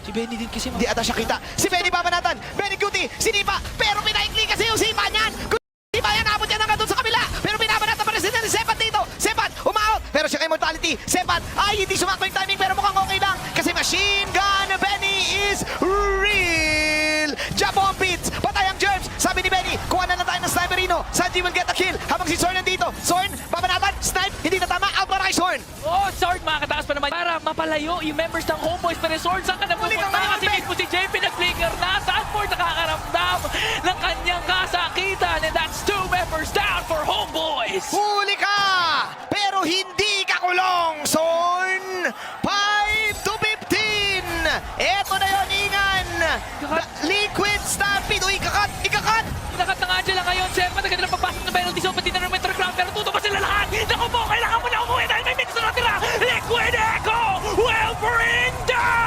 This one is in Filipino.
Si Benny din kasi Hindi ata siya kita. Si Benny babanatan. Benny Cutie, sinipa. Pero pinaikli kasi yung sipa niyan. Sipa yan, abot yan hanggang doon sa kabila. Pero binabanatan pa rin si Sepat dito. Sepat, umaot. Pero siya kay Mortality. Sepat, ay hindi sumakto yung timing pero mukhang okay lang. Kasi machine gun Benny is real. Jabon beats. Patay ang Germs. Sabi ni Benny, kuha na tayo ng Sniperino. Sanji will get a kill. Habang si Zorn nandito. Zorn, babanatan. Snipe, hindi na tama. Out para kay Zorn. Oh, Sword makakataas pa naman para mapalayo yung members ng Homeboys. Pero Sword, saan ka na Muli kang pupunta? Kasi malapit. mismo si JP nag-flicker na. Sanford nakakaramdam ng kanyang kasakitan. And that's 2 members down for Homeboys. Huli ka! Pero hindi ka kulong, Zorn! 5 to 15! Eto na yun, Ingan! Liquid Stampede! Uy, ikakat! Ikakat! Nakat ng Angela ngayon. Sepa, naganda ng pagpasok ng penalty zone. Pati na ng Metro Ground. Pero tuto pa sila lahat. Naku po, kailangan mo na